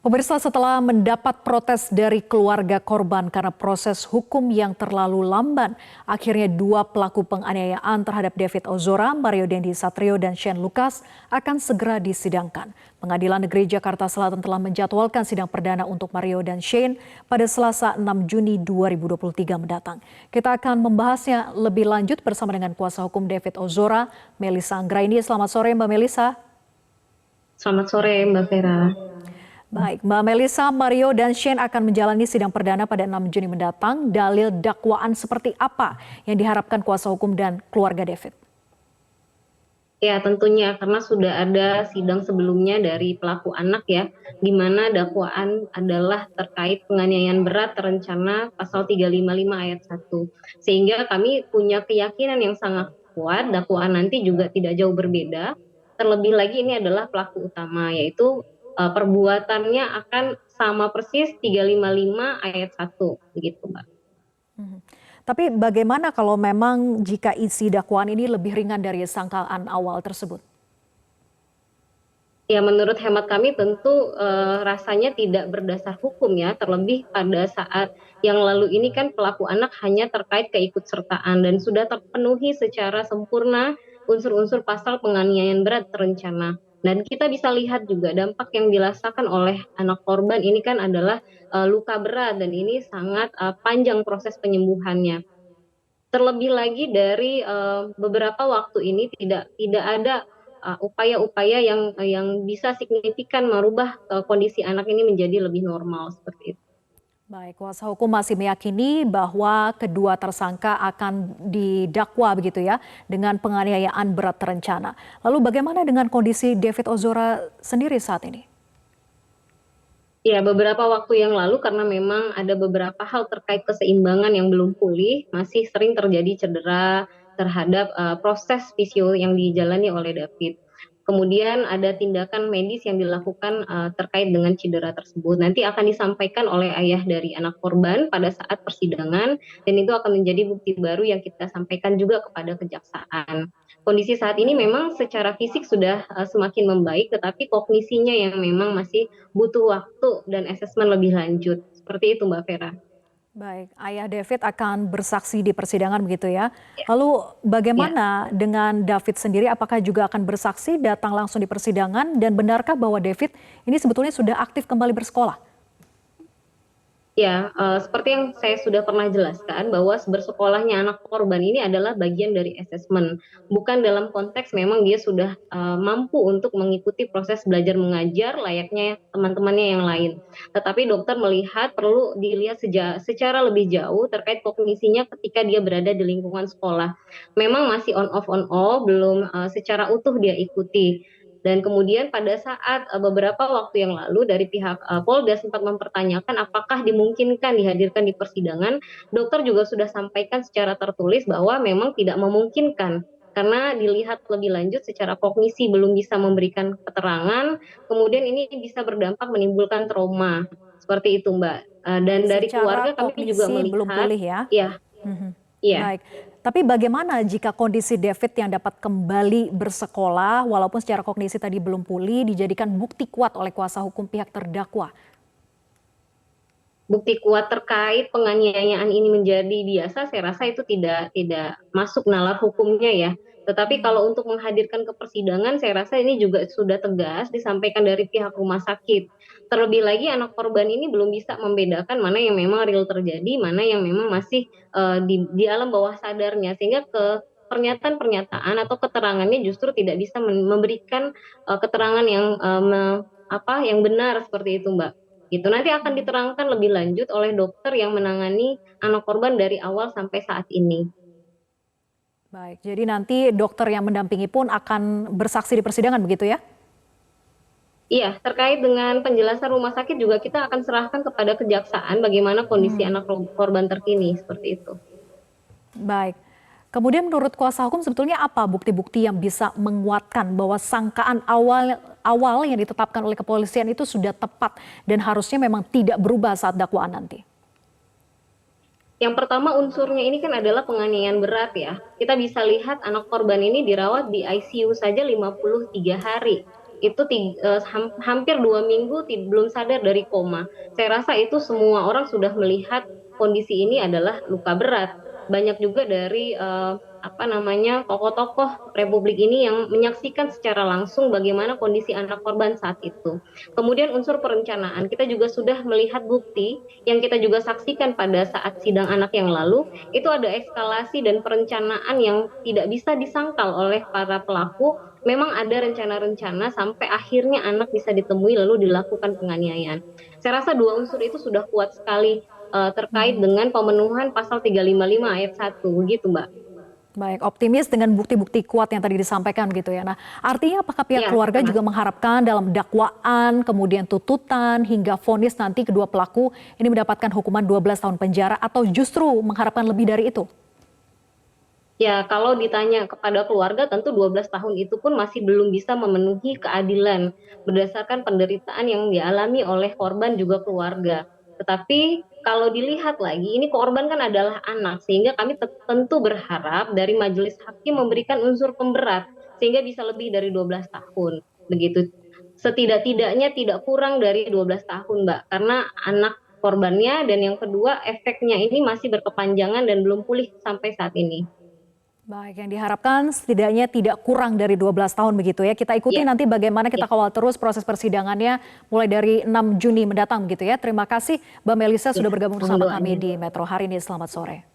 Pemirsa, setelah mendapat protes dari keluarga korban karena proses hukum yang terlalu lamban, akhirnya dua pelaku penganiayaan terhadap David Ozora, Mario Dendi Satrio, dan Shane Lucas akan segera disidangkan. Pengadilan Negeri Jakarta Selatan telah menjadwalkan sidang perdana untuk Mario dan Shane pada Selasa 6 Juni 2023 mendatang. Kita akan membahasnya lebih lanjut bersama dengan kuasa hukum David Ozora, Melissa Anggraini. Selamat sore Mbak Melissa. Selamat sore Mbak Vera. Baik, Mbak Melissa, Mario dan Shane akan menjalani sidang perdana pada 6 Juni mendatang. Dalil dakwaan seperti apa yang diharapkan kuasa hukum dan keluarga David? Ya tentunya karena sudah ada sidang sebelumnya dari pelaku anak ya, di mana dakwaan adalah terkait penganiayaan berat terencana pasal 355 ayat 1. Sehingga kami punya keyakinan yang sangat kuat dakwaan nanti juga tidak jauh berbeda. Terlebih lagi ini adalah pelaku utama yaitu perbuatannya akan sama persis 355 ayat 1 begitu Mbak. Mhm. Tapi bagaimana kalau memang jika isi dakwaan ini lebih ringan dari sangkaan awal tersebut? Ya menurut hemat kami tentu rasanya tidak berdasar hukum ya, terlebih pada saat yang lalu ini kan pelaku anak hanya terkait keikutsertaan dan sudah terpenuhi secara sempurna unsur-unsur pasal penganiayaan berat terencana. Dan kita bisa lihat juga dampak yang dirasakan oleh anak korban ini kan adalah luka berat dan ini sangat panjang proses penyembuhannya. Terlebih lagi dari beberapa waktu ini tidak ada upaya-upaya yang bisa signifikan merubah kondisi anak ini menjadi lebih normal seperti itu. Baik, kuasa hukum masih meyakini bahwa kedua tersangka akan didakwa begitu ya dengan penganiayaan berat terencana. Lalu bagaimana dengan kondisi David Ozora sendiri saat ini? Ya, beberapa waktu yang lalu karena memang ada beberapa hal terkait keseimbangan yang belum pulih, masih sering terjadi cedera terhadap proses fisio yang dijalani oleh David. Kemudian ada tindakan medis yang dilakukan terkait dengan cedera tersebut. Nanti akan disampaikan oleh ayah dari anak korban pada saat persidangan dan itu akan menjadi bukti baru yang kita sampaikan juga kepada kejaksaan. Kondisi saat ini memang secara fisik sudah semakin membaik, tetapi kognisinya yang memang masih butuh waktu dan asesmen lebih lanjut. Seperti itu Mbak Vera. Baik, ayah David akan bersaksi di persidangan begitu ya. Ya. Lalu Ya. bagaimana dengan David sendiri? Apakah juga akan bersaksi datang langsung di persidangan? Dan benarkah bahwa David ini sebetulnya sudah aktif kembali bersekolah? Ya, seperti yang saya sudah pernah jelaskan bahwa bersekolahnya anak korban ini adalah bagian dari asesmen, bukan dalam konteks memang dia sudah mampu untuk mengikuti proses belajar mengajar layaknya teman-temannya yang lain. Tetapi dokter melihat perlu dilihat secara lebih jauh terkait kognisinya ketika dia berada di lingkungan sekolah. Memang masih on off, belum secara utuh dia ikuti. Dan kemudian pada saat beberapa waktu yang lalu dari pihak Polda sempat mempertanyakan apakah dimungkinkan dihadirkan di persidangan, dokter juga sudah sampaikan secara tertulis bahwa memang tidak memungkinkan karena dilihat lebih lanjut secara kognisi belum bisa memberikan keterangan, kemudian ini bisa berdampak menimbulkan trauma. Seperti itu, Mbak. Dan Baik, dari secara keluarga kami juga kognisi belum melihat, pulih ya. ya, Mhm. ya. Baik, tapi bagaimana jika kondisi David yang dapat kembali bersekolah walaupun secara kognisi tadi belum pulih dijadikan bukti kuat oleh kuasa hukum pihak terdakwa? Bukti kuat terkait penganiayaan ini menjadi biasa, saya rasa itu tidak masuk nalar hukumnya ya. Tetapi Hmm. kalau untuk menghadirkan ke persidangan, saya rasa ini juga sudah tegas disampaikan dari pihak rumah sakit. Terlebih lagi anak korban ini belum bisa membedakan mana yang memang real terjadi, mana yang memang masih di alam bawah sadarnya, sehingga ke pernyataan-pernyataan atau keterangannya justru tidak bisa memberikan keterangan yang yang benar seperti itu, Mbak. Gitu. Nanti akan diterangkan lebih lanjut oleh dokter yang menangani anak korban dari awal sampai saat ini. Baik, jadi nanti dokter yang mendampingi pun akan bersaksi di persidangan begitu ya? Iya, terkait dengan penjelasan rumah sakit juga kita akan serahkan kepada kejaksaan bagaimana kondisi Hmm. anak korban terkini seperti itu. Baik. Kemudian menurut kuasa hukum sebetulnya apa bukti-bukti yang bisa menguatkan bahwa sangkaan awal yang ditetapkan oleh kepolisian itu sudah tepat dan harusnya memang tidak berubah saat dakwaan nanti? Yang pertama unsurnya ini kan adalah penganiayaan berat ya. Kita bisa lihat anak korban ini dirawat di ICU saja 53 hari. itu hampir 2 minggu belum sadar dari koma. Saya rasa itu semua orang sudah melihat kondisi ini adalah luka berat. Banyak juga dari tokoh-tokoh Republik ini yang menyaksikan secara langsung bagaimana kondisi anak korban saat itu. Kemudian unsur perencanaan, kita juga sudah melihat bukti yang kita juga saksikan pada saat sidang anak yang lalu, itu ada eskalasi dan perencanaan yang tidak bisa disangkal oleh para pelaku. Memang ada rencana-rencana sampai akhirnya anak bisa ditemui lalu dilakukan penganiayaan. Saya rasa dua unsur itu sudah kuat sekali terkait dengan pemenuhan pasal 355 ayat 1, begitu Mbak. Baik, optimis dengan bukti-bukti kuat yang tadi disampaikan begitu ya. Nah, artinya apakah pihak Ya, keluarga juga mengharapkan dalam dakwaan, kemudian tuntutan, hingga vonis nanti kedua pelaku ini mendapatkan hukuman 12 tahun penjara atau justru mengharapkan lebih dari itu? ya, kalau ditanya kepada keluarga tentu 12 tahun itu pun masih belum bisa memenuhi keadilan berdasarkan penderitaan yang dialami oleh korban juga keluarga. Tetapi kalau dilihat lagi ini korban kan adalah anak sehingga kami tentu berharap dari majelis hakim memberikan unsur pemberat sehingga bisa lebih dari 12 tahun. Begitu. Setidak-tidaknya tidak kurang dari 12 tahun, Mbak. Karena anak korbannya dan yang kedua efeknya ini masih berkepanjangan dan belum pulih sampai saat ini. Baik, yang diharapkan setidaknya tidak kurang dari 12 tahun begitu ya. Kita ikuti Ya, nanti bagaimana kita ya, kawal terus proses persidangannya mulai dari 6 Juni mendatang begitu ya. Terima kasih Mbak Melisa ya. sudah bergabung Mohon bersama doanya. kami di Metro hari ini. Selamat sore.